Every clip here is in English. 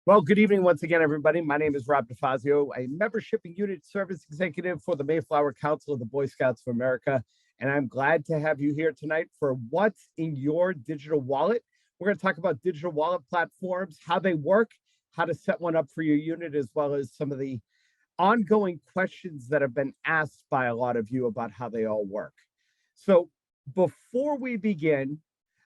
Well, good evening once again, everybody. My name is Rob DeFazio, a membership and unit service executive for the Mayflower Council of the Boy Scouts of America. And I'm glad to have you here tonight for What's in Your Digital Wallet. We're going to talk about digital wallet platforms, how they work, how to set one up for your unit, as well as some of the ongoing questions that have been asked by a lot of you about how they all work. So before we begin,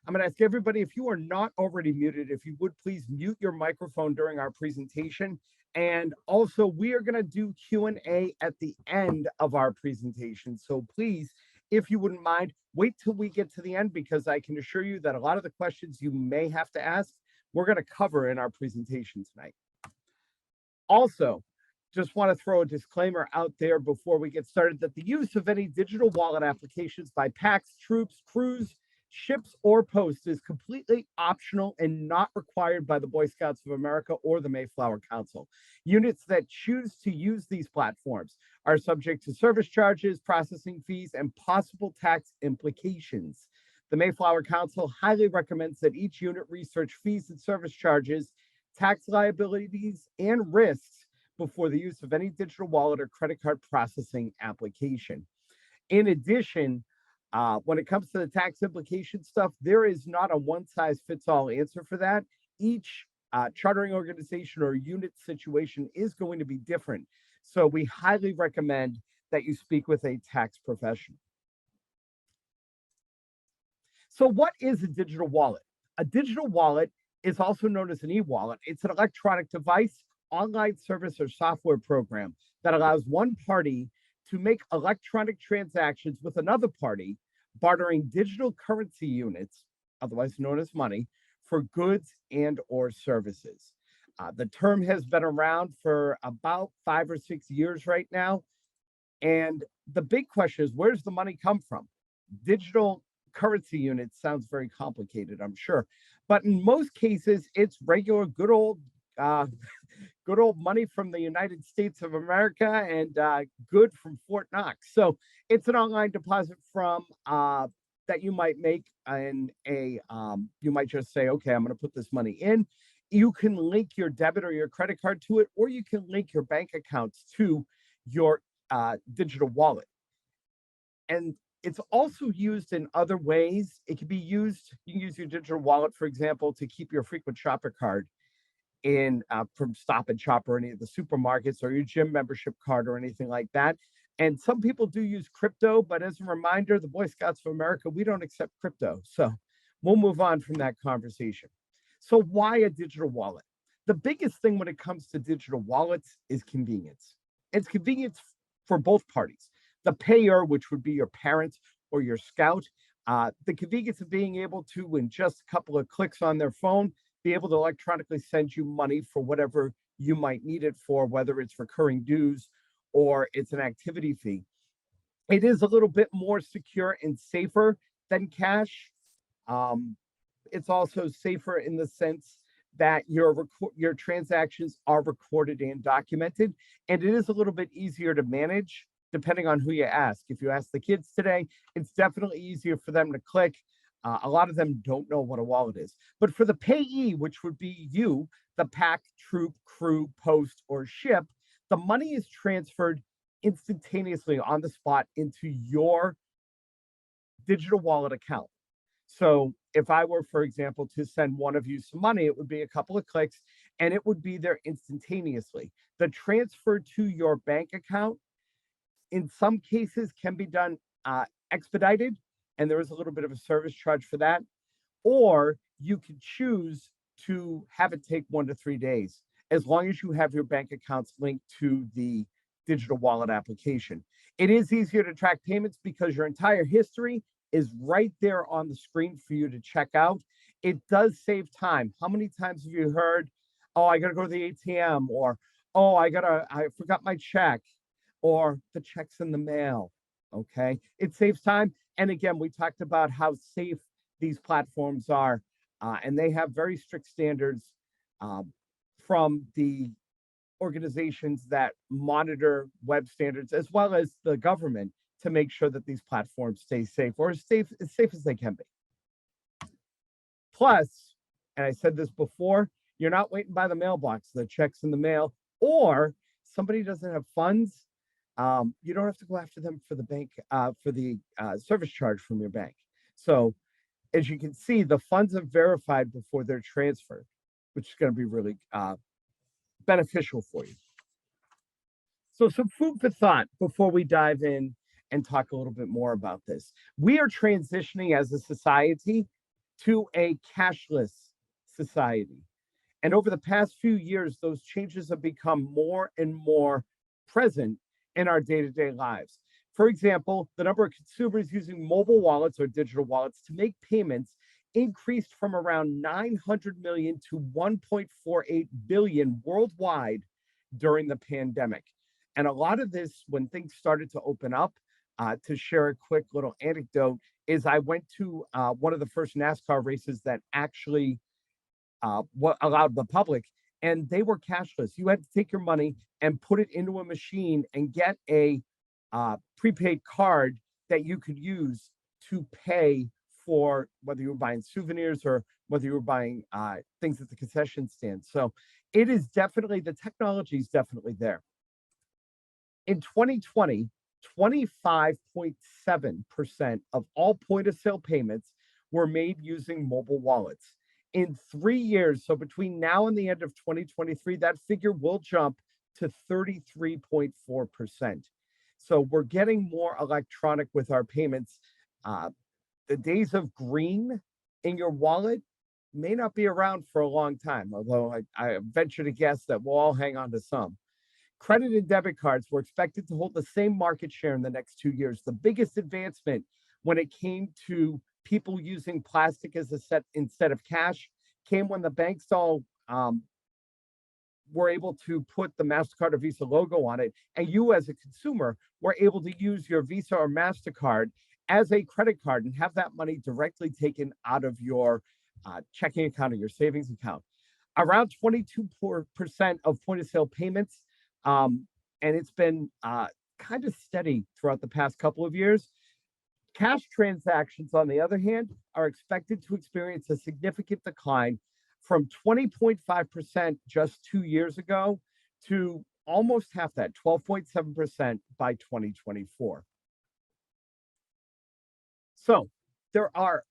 I'm going to ask everybody, if you are not already muted, if you would please mute your microphone during our presentation. And also, we are going to do Q&A at the end of our presentation. So please, if you wouldn't mind, wait till we get to the end, because I can assure you that a lot of the questions you may have to ask, we're going to cover in our presentation tonight. Also, just want to throw a disclaimer out there before we get started that the use of any digital wallet applications by packs, troops, crews, ships, or posts is completely optional and not required by the Boy Scouts of America or the Mayflower Council. Units that choose to use these platforms are subject to service charges, processing fees, and possible tax implications. The Mayflower Council highly recommends that each unit research fees and service charges, tax liabilities, and risks before the use of any digital wallet or credit card processing application. In addition, when it comes to the tax implication stuff, there is not a one-size-fits-all answer for that. Each chartering organization or unit situation is going to be different. So we highly recommend that you speak with a tax professional. So what is a digital wallet? A digital wallet is also known as an e-wallet. It's an electronic device, online service, or software program that allows one party to make electronic transactions with another party, bartering digital currency units, otherwise known as money, for goods and or services. The term has been around for about 5 or 6 years right now. And the big question is, where does the money come from? Digital currency units sounds very complicated, I'm sure. But in most cases, it's regular, good old money from the United States of America and good from Fort Knox. So it's an online deposit from that you might make in a, you might just say, okay, I'm going to put this money in. You can link your debit or your credit card to it, or you can link your bank accounts to your digital wallet. And it's also used in other ways. It can be used, you can use your digital wallet, for example, to keep your frequent shopper card in from Stop and Shop or any of the supermarkets, or your gym membership card or anything like that. And some people do use crypto, but as a reminder, the Boy Scouts of America, we don't accept crypto. So we'll move on from that conversation. So why a digital wallet? The biggest thing when it comes to digital wallets is convenience. It's convenience for both parties. The payer, which would be your parents or your scout, the convenience of being able to, in just a couple of clicks on their phone, be able to electronically send you money for whatever you might need it for, whether it's recurring dues or it's an activity fee. It is a little bit more secure and safer than cash. It's also safer in the sense that your transactions are recorded and documented, and it is a little bit easier to manage depending on who you ask. If you ask the kids today, it's definitely easier for them to click. A lot of them don't know what a wallet is. But for the payee, which would be you, the pack, troop, crew, post, or ship, the money is transferred instantaneously on the spot into your digital wallet account. So if I were, for example, to send one of you some money, it would be a couple of clicks and it would be there instantaneously. The transfer to your bank account, in some cases, can be done expedited, and there is a little bit of a service charge for that. Or you can choose to have it take 1 to 3 days, as long as you have your bank accounts linked to the digital wallet application. It is easier to track payments because your entire history is right there on the screen for you to check out. It does save time. How many times have you heard, oh, I got to go to the ATM, or, oh, I forgot my check, or the check's in the mail? Okay, it saves time. And again, we talked about how safe these platforms are, and they have very strict standards from the organizations that monitor web standards, as well as the government, to make sure that these platforms stay safe, or as safe as they can be. Plus, and I said this before, You're not waiting by the mailbox, the check's in the mail, or somebody doesn't have funds. You don't have to go after them for the bank, for the service charge from your bank. So as you can see, the funds are verified before they're transferred, which is going to be really beneficial for you. So, some food for thought before we dive in and talk a little bit more about this. We are transitioning as a society to a cashless society. And over the past few years, those changes have become more and more present in our day to day lives. For example, the number of consumers using mobile wallets or digital wallets to make payments increased from around 900 million to 1.48 billion worldwide during the pandemic. And a lot of this, when things started to open up, to share a quick little anecdote, is I went to one of the first NASCAR races that actually what allowed the public, and they were cashless. You had to take your money and put it into a machine and get a prepaid card that you could use to pay for whether you were buying souvenirs or whether you were buying things at the concession stand. So it is definitely, the technology is definitely there. In 2020, 25.7% of all point of sale payments were made using mobile wallets. In 3 years, so between now and the end of 2023, that figure will jump to 33.4%. So we're getting more electronic with our payments. The days of green in your wallet may not be around for a long time, although I venture to guess that we'll all hang on to some. Credit and debit cards were expected to hold the same market share in the next 2 years. The biggest advancement when it came to people using plastic as a set instead of cash came when the banks all were able to put the MasterCard or Visa logo on it. And you, as a consumer, were able to use your Visa or MasterCard as a credit card and have that money directly taken out of your checking account or your savings account. Around 22% of point of sale payments, and it's been kind of steady throughout the past couple of years. Cash transactions, on the other hand, are expected to experience a significant decline from 20.5% just 2 years ago to almost half that, 12.7% by 2024. So there are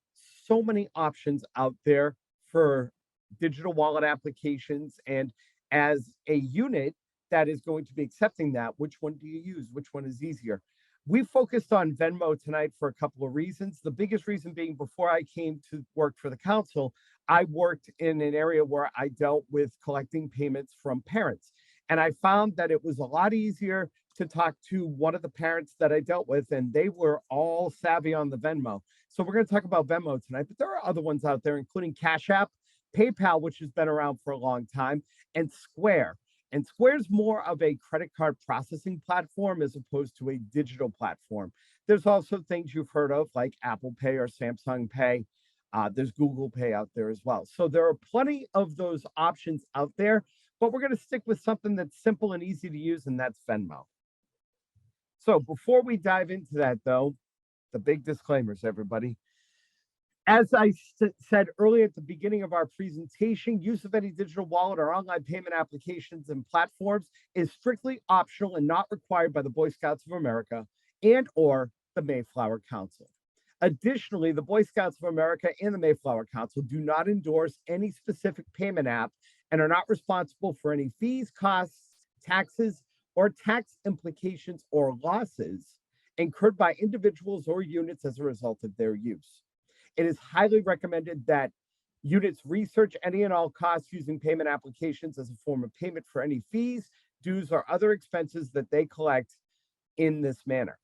so many options out there for digital wallet applications. And as a unit that is going to be accepting that, which one do you use? Which one is easier? We focused on Venmo tonight for a couple of reasons. The biggest reason being, before I came to work for the council, I worked in an area where I dealt with collecting payments from parents. And I found that it was a lot easier to talk to one of the parents that I dealt with, and they were all savvy on the Venmo. So we're going to talk about Venmo tonight, but there are other ones out there, including Cash App, PayPal, which has been around for a long time, and Square. And Square's more of a credit card processing platform as opposed to a digital platform. There's also things you've heard of like Apple Pay or Samsung Pay. There's Google Pay out there as well. So there are plenty of those options out there, but we're going to stick with something that's simple and easy to use, and that's Venmo. So before we dive into that, though, the big disclaimers, everybody. As I said earlier at the beginning of our presentation, use of any digital wallet or online payment applications and platforms is strictly optional and not required by the Boy Scouts of America and or the Mayflower Council. Additionally, the Boy Scouts of America and the Mayflower Council do not endorse any specific payment app and are not responsible for any fees, costs, taxes, or tax implications or losses incurred by individuals or units as a result of their use. It is highly recommended that units research any and all costs using payment applications as a form of payment for any fees, dues, or other expenses that they collect in this manner.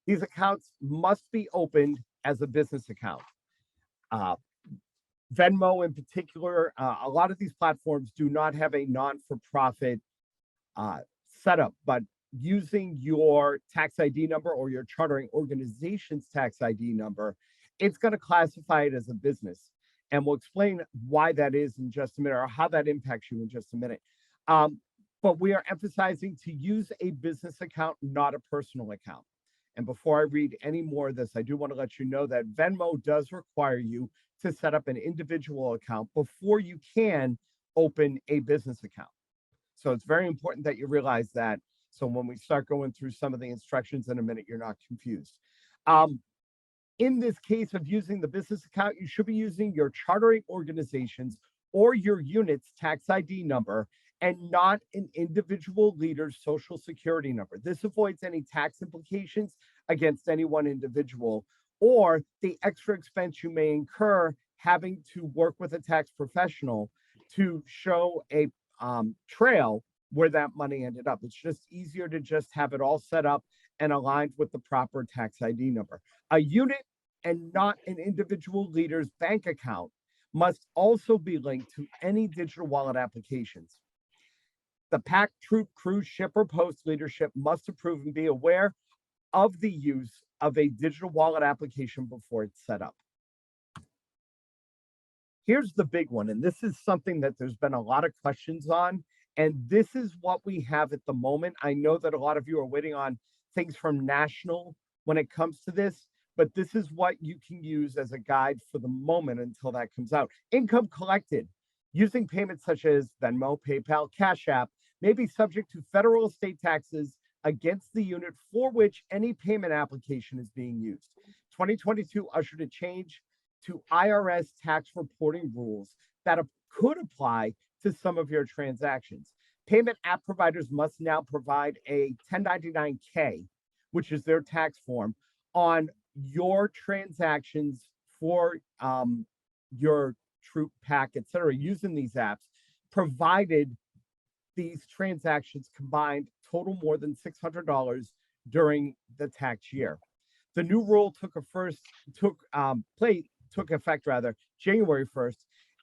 These accounts must be opened as a business account. Venmo in particular, a lot of these platforms do not have a non-for-profit setup, but using your tax ID number or your chartering organization's tax ID number, it's going to classify it as a business. And we'll explain why that is in just a minute, or how that impacts you in just a minute. But we are emphasizing to use a business account, not a personal account. And before I read any more of this, I do want to let you know that Venmo does require you to set up an individual account before you can open a business account. So it's very important that you realize that. So when we start going through some of the instructions in a minute, you're not confused. Um, in this case of using the business account, you should be using your chartering organization's or your unit's tax ID number and not an individual leader's social security number. This avoids any tax implications against any one individual or the extra expense you may incur having to work with a tax professional to show a trail where that money ended up. It's just easier to just have it all set up and aligned with the proper tax ID number. A unit and not an individual leader's bank account must also be linked to any digital wallet applications. The pack, troop, cruise, ship, or post leadership must approve and be aware of the use of a digital wallet application before it's set up. Here's the big one, and this is something that there's been a lot of questions on, and this is what we have at the moment. I know that a lot of you are waiting on things from national when it comes to this, but this is what you can use as a guide for the moment until that comes out. Income collected using payments such as Venmo, PayPal, Cash App may be subject to federal estate taxes against the unit for which any payment application is being used. 2022 ushered a change to IRS tax reporting rules that could apply to some of your transactions. Payment app providers must now provide a 1099-K, which is their tax form, on your transactions for your troop pack, etc., using these apps, provided these transactions combined total more than $600 during the tax year. The new rule took effect January 1st,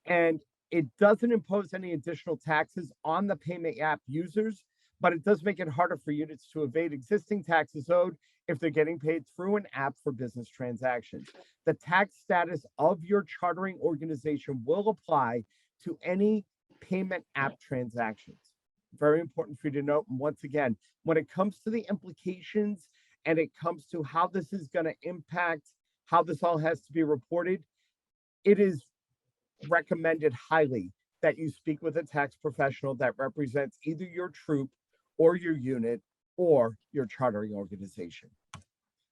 and it doesn't impose any additional taxes on the payment app users, but it does make it harder for units to evade existing taxes owed if they're getting paid through an app for business transactions. The tax status of your chartering organization will apply to any payment app transactions. Very important for you to note. And once again, when it comes to the implications and it comes to how this is going to impact how this all has to be reported, it is recommended highly that you speak with a tax professional that represents either your troop or your unit or your chartering organization.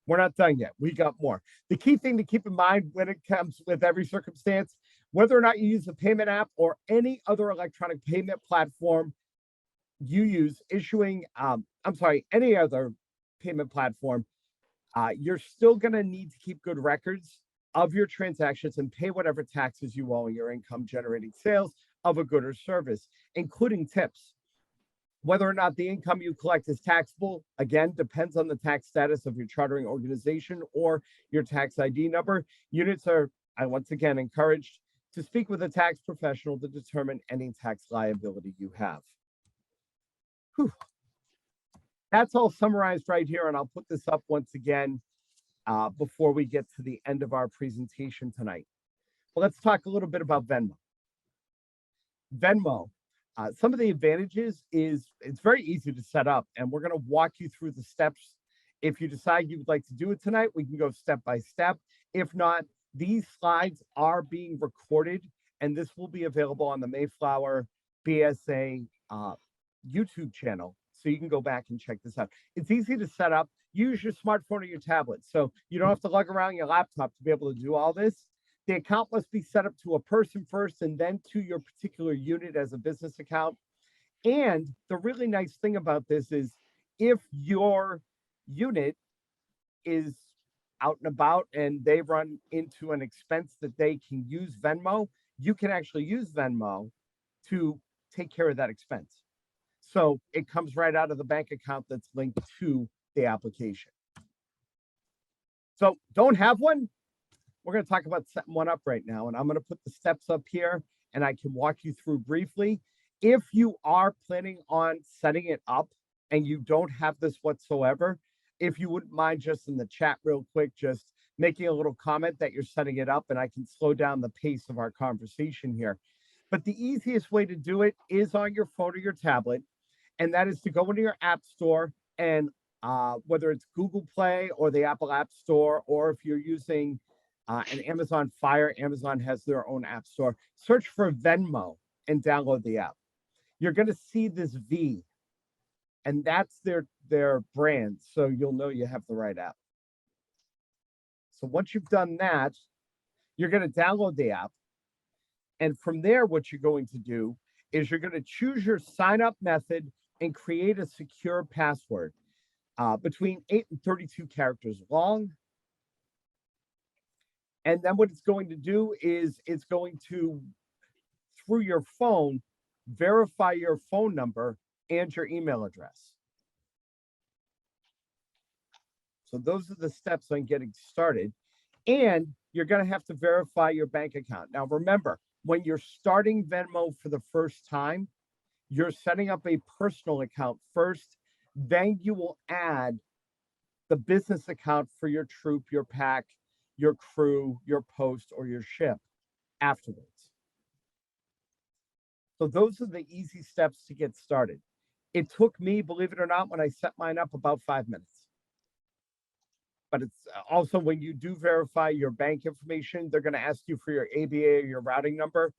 We're not done yet. We got more. The key thing to keep in mind when it comes with every circumstance, whether or not you use a payment app or any other electronic payment platform you use, any other payment platform, you're still going to need to keep good records of your transactions and pay whatever taxes you owe on your income generating sales of a good or service, including tips. Whether or not the income you collect is taxable, again, depends on the tax status of your chartering organization or your tax ID number. Units are, once again, encouraged to speak with a tax professional to determine any tax liability you have. Whew. That's all summarized right here, and I'll put this up once again before we get to the end of our presentation tonight. Well, let's talk a little bit about Venmo. Venmo, some of the advantages is it's very easy to set up, and we're going to walk you through the steps. If you decide you would like to do it tonight, we can go step by step. If not, these slides are being recorded, and this will be available on the Mayflower BSA YouTube channel. So you can go back and check this out. It's easy to set up. Use your smartphone or your tablet. So you don't have to lug around your laptop to be able to do all this. The account must be set up to a person first and then to your particular unit as a business account. And the really nice thing about this is if your unit is out and about and they run into an expense that they can use Venmo, you can actually use Venmo to take care of that expense. So it comes right out of the bank account that's linked to the application. So don't have one? We're going to talk about setting one up right now, and I'm going to put the steps up here, and I can walk you through briefly. If you are planning on setting it up and you don't have this whatsoever, if you wouldn't mind just in the chat real quick, just making a little comment that you're setting it up, and I can slow down the pace of our conversation here. But the easiest way to do it is on your phone or your tablet, and that is to go into your app store and whether it's Google Play or the Apple App Store, or if you're using an Amazon Fire, Amazon has their own app store. Search for Venmo and download the app. You're going to see this V, and that's their brand, so you'll know you have the right app. So once you've done that, you're going to download the app. And from there, what you're going to do is you're going to choose your sign up method and create a secure password between 8 and 32 characters long. And then what it's going to do is it's going to, through your phone, verify your phone number and your email address. So those are the steps on getting started. And you're going to have to verify your bank account. Now, remember, when you're starting Venmo for the first time, you're setting up a personal account first. Then you will add the business account for your troop, your pack, your crew, your post, or your ship afterwards. So those are the easy steps to get started. It took me, believe it or not, when I set mine up, about 5 minutes. But it's also when you do verify your bank information, they're going to ask you for your ABA or your routing number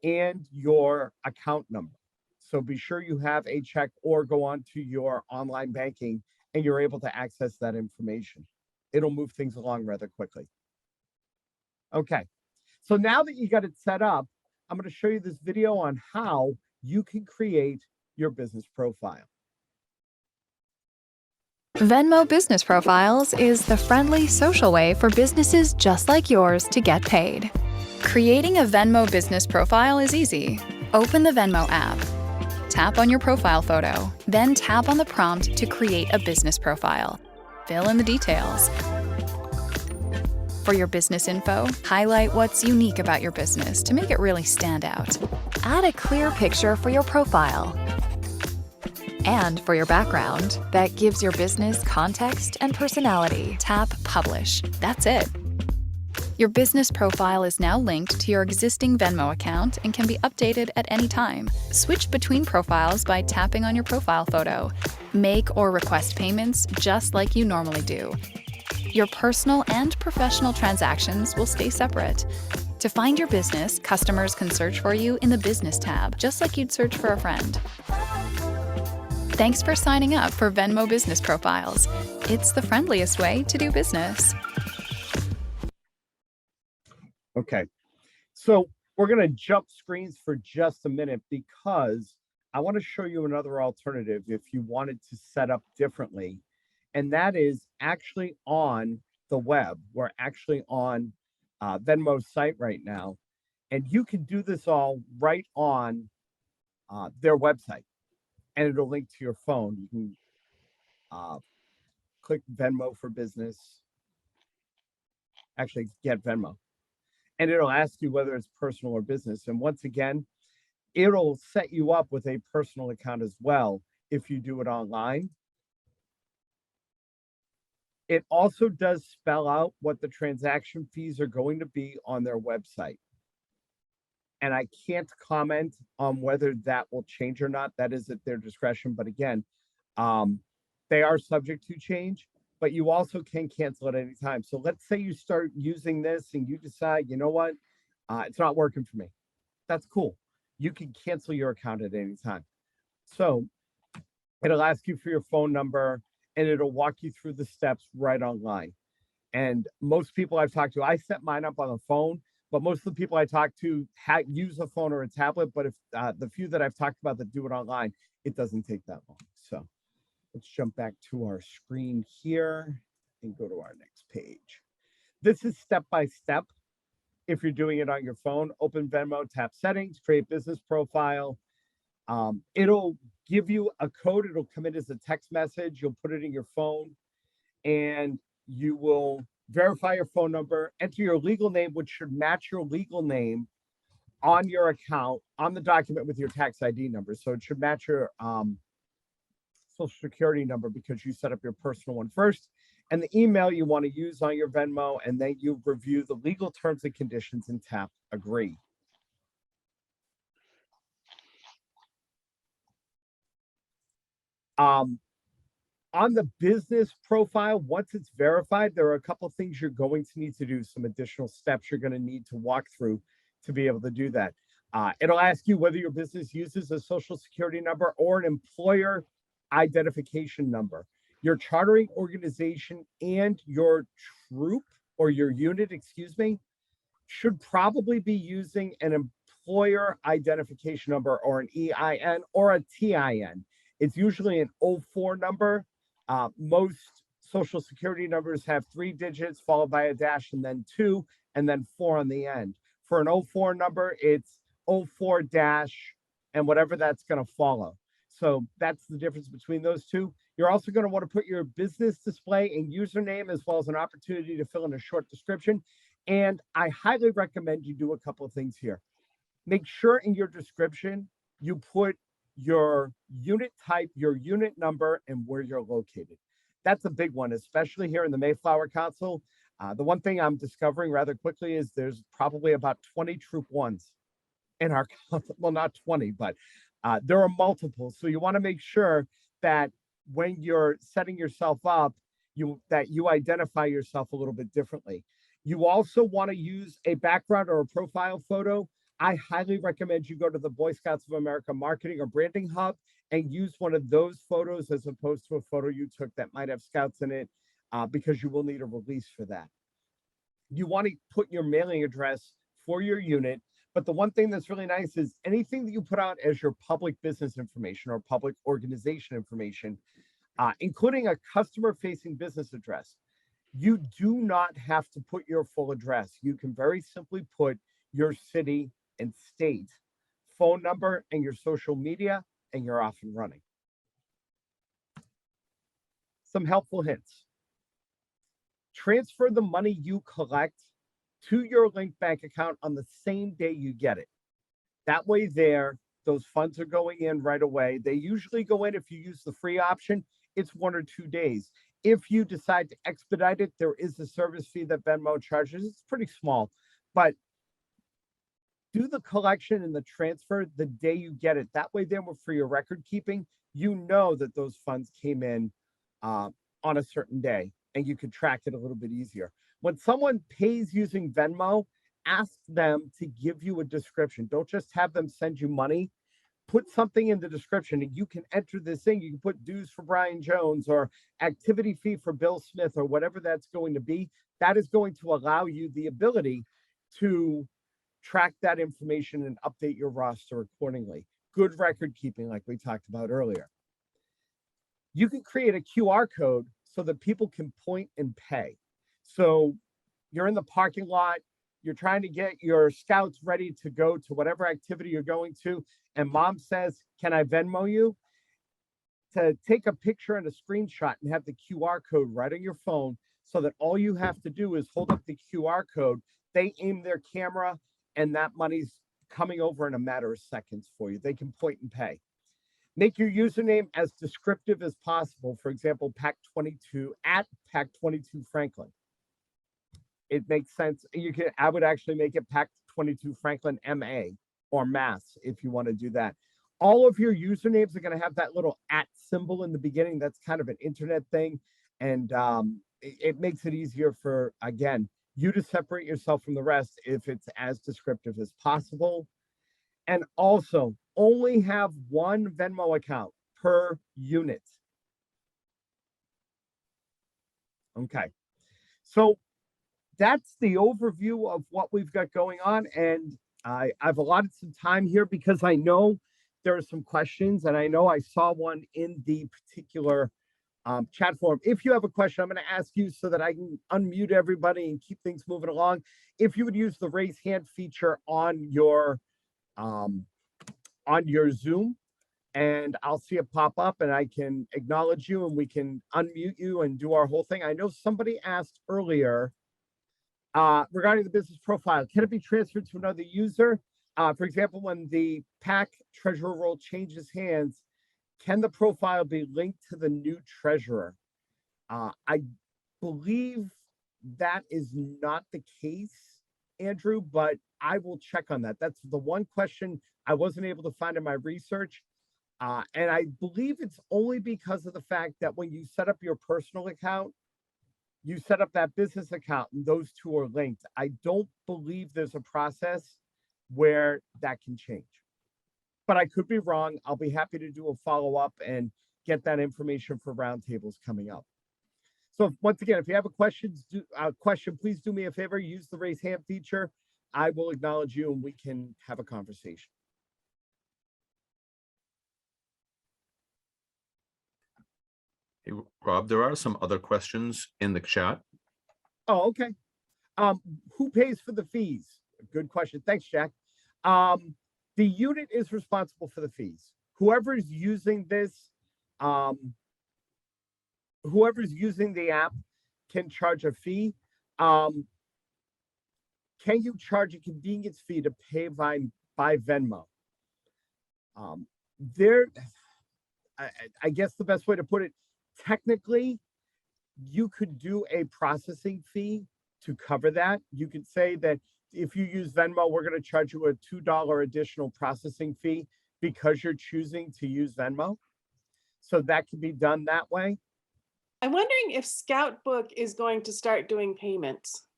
and your account number. So be sure you have a check or go on to your online banking and you're able to access that information. It'll move things along rather quickly. Okay, so now that you got it set up, I'm going to show you this video on how you can create your business profile. Venmo Business Profiles is the friendly, social way for businesses just like yours to get paid. Creating a Venmo business profile is easy. Open the Venmo app. Tap on your profile photo, then tap on the prompt to create a business profile. Fill in the details. For your business info, highlight what's unique about your business to make it really stand out. Add a clear picture for your profile. And for your background, that gives your business context and personality. Tap Publish. That's it. Your business profile is now linked to your existing Venmo account and can be updated at any time. Switch between profiles by tapping on your profile photo. Make or request payments just like you normally do. Your personal and professional transactions will stay separate. To find your business, customers can search for you in the Business tab, just like you'd search for a friend. Thanks for signing up for Venmo Business Profiles. It's the friendliest way to do business. Okay, so we're going to jump screens for just a minute because I want to show you another alternative if you wanted to set up differently. And that is actually on the web. We're actually on Venmo's site right now. And you can do this all right on their website. And it'll link to your phone. You can click Venmo for Business. Actually, get Venmo. And it'll ask you whether it's personal or business. And once again, it'll set you up with a personal account as well if you do it online. It also does spell out what the transaction fees are going to be on their website. And I can't comment on whether that will change or not. That is at their discretion. But again, they are subject to change, but you also can cancel at any time. So let's say you start using this and you decide, you know what, it's not working for me. That's cool. You can cancel your account at any time. So it'll ask you for your phone number and it'll walk you through the steps right online. And most people I've talked to, I set mine up on the phone, but most of the people I talk to use a phone or a tablet. But if the few that I've talked about that do it online, it doesn't take that long. So let's jump back to our screen here and go to our next page. This is step by step. If you're doing it on your phone, open Venmo, tap settings, create business profile. It'll give you a code. It'll come in as a text message. You'll put it in your phone and you will verify your phone number, enter your legal name, which should match your legal name on your account, on the document with your tax ID number. So it should match your social security number because you set up your personal one first, and the email you want to use on your Venmo, and then you review the legal terms and conditions and tap agree. On the business profile, once it's verified, there are a couple of things you're going to need to do, some additional steps you're going to need to walk through to be able to do that. It'll ask you whether your business uses a social security number or an employer identification number. Your chartering organization and your troop or your unit, excuse me, should probably be using an employer identification number or an EIN or a TIN. It's usually an 04 number. Most social security numbers have 3 digits followed by a dash and then two and then four on the end. For an 04 number, it's 04 dash and whatever that's going to follow. So that's the difference between those two. You're also going to want to put your business display and username as well as an opportunity to fill in a short description. And I highly recommend you do a couple of things here. Make sure in your description you put your unit type, your unit number, and where you're located. That's a big one, especially here in the Mayflower Council. The one thing I'm discovering rather quickly is there's probably about 20 Troop 1s in our council. Well, not 20, but there are multiple. So you want to make sure that when you're setting yourself up, that you identify yourself a little bit differently. You also want to use a background or a profile photo. I highly recommend you go to the Boy Scouts of America Marketing or Branding Hub and use one of those photos as opposed to a photo you took that might have Scouts in it, because you will need a release for that. You want to put your mailing address for your unit, but the one thing that's really nice is anything that you put out as your public business information or public organization information, including a customer-facing business address. You do not have to put your full address. You can very simply put your city and state, phone number, and your social media, and you're off and running. Some helpful hints. Transfer the money you collect to your linked bank account on the same day you get it. That way those funds are going in right away. They usually go in, if you use the free option, it's 1 or 2 days. If you decide to expedite it, there is a service fee that Venmo charges. It's pretty small, but do the collection and the transfer the day you get it. That way, then for your record keeping, you know that those funds came in on a certain day, and you can track it a little bit easier. When someone pays using Venmo, ask them to give you a description. Don't just have them send you money. Put something in the description, and you can enter this thing. You can put dues for Brian Jones or activity fee for Bill Smith or whatever that's going to be. That is going to allow you the ability to track that information and update your roster accordingly. Good record keeping, like we talked about earlier. You can create a QR code so that people can point and pay. So you're in the parking lot, you're trying to get your scouts ready to go to whatever activity you're going to, and mom says, "Can I Venmo you?" To take a picture and a screenshot and have the QR code right on your phone so that all you have to do is hold up the QR code, they aim their camera, and that money's coming over in a matter of seconds for you. They can point and pay. Make your username as descriptive as possible. For example, Pack22 at Pack22 Franklin. It makes sense. I would actually make it Pack22 Franklin MA or Mass if you want to do that. All of your usernames are going to have that little at symbol in the beginning. That's kind of an internet thing. And it makes it easier for, again, you to separate yourself from the rest if it's as descriptive as possible. And also only have one Venmo account per unit. Okay. So that's the overview of what we've got going on. And I've allotted some time here because I know there are some questions, and I know I saw one in the particular chat forum. If you have a question, I'm going to ask you so that I can unmute everybody and keep things moving along. If you would use the raise hand feature on your Zoom, and I'll see it pop up and I can acknowledge you and we can unmute you and do our whole thing. I know somebody asked earlier regarding the business profile, can it be transferred to another user? For example, when the PAC treasurer role changes hands, can the profile be linked to the new treasurer? I believe that is not the case, Andrew, but I will check on that. That's the one question I wasn't able to find in my research. And I believe it's only because of the fact that when you set up your personal account, you set up that business account and those two are linked. I don't believe there's a process where that can change. But I could be wrong. I'll be happy to do a follow up and get that information for roundtables coming up. So once again, if you have a question, please do me a favor. Use the raise hand feature. I will acknowledge you and we can have a conversation. Hey, Rob, there are some other questions in the chat. Oh, okay. Who pays for the fees? Good question. Thanks, Jack. The unit is responsible for the fees. Whoever's using this, whoever's using the app can charge a fee. Can you charge a convenience fee to pay by Venmo? I guess the best way to put it, technically, you could do a processing fee to cover that. You could say that if you use Venmo, we're going to charge you a $2 additional processing fee because you're choosing to use Venmo. So that can be done that way. I'm wondering if Scoutbook is going to start doing payments.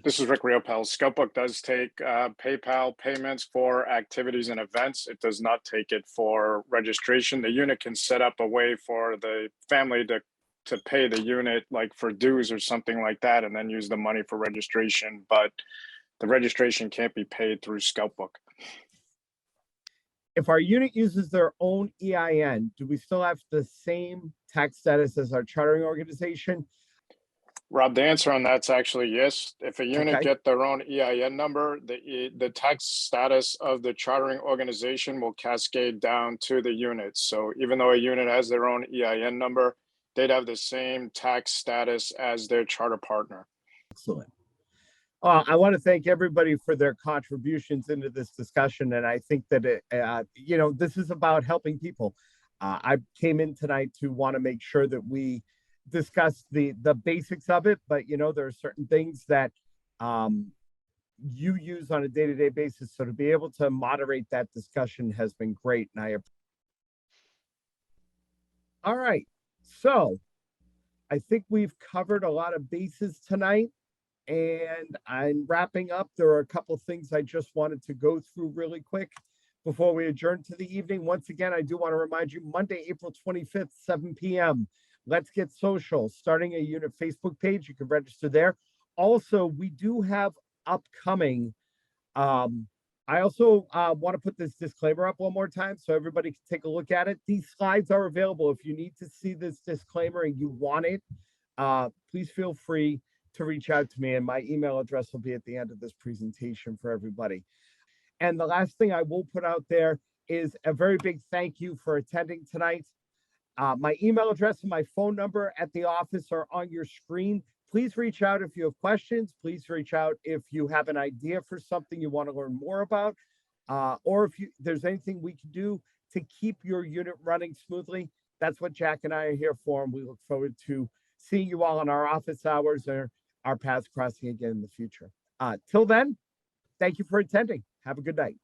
This is Rick Riopel. Scoutbook does take PayPal payments for activities and events. It does not take it for registration. The unit can set up a way for the family to pay the unit, like for dues or something like that, and then use the money for registration. But the registration can't be paid through Scoutbook. If our unit uses their own EIN, do we still have the same tax status as our chartering organization? Rob, the answer on that's actually yes. If a unit Okay. get their own EIN number, the tax status of the chartering organization will cascade down to the unit. So even though a unit has their own EIN number, they'd have the same tax status as their charter partner. Excellent. I want to thank everybody for their contributions into this discussion. And I think that, this is about helping people. I came in tonight to want to make sure that we discuss the basics of it, but, there are certain things that you use on a day-to-day basis. So to be able to moderate that discussion has been great. And all right. So I think we've covered a lot of bases tonight. And I'm wrapping up. There are a couple of things I just wanted to go through really quick before we adjourn to the evening. Once again, I do want to remind you, Monday, April 25th, 7 p.m. Let's Get Social, starting a unit Facebook page. You can register there. Also, we do have upcoming, I also want to put this disclaimer up one more time so everybody can take a look at it. These slides are available. If you need to see this disclaimer and you want it, please feel free to reach out to me, and my email address will be at the end of this presentation for everybody. And the last thing I will put out there is a very big thank you for attending tonight. My email address and my phone number at the office are on your screen. Please reach out if you have questions. Please reach out if you have an idea for something you want to learn more about, or if there's anything we can do to keep your unit running smoothly. That's what Jack and I are here for, and we look forward to seeing you all in our office hours or our paths crossing again in the future. Till then, thank you for attending. Have a good night.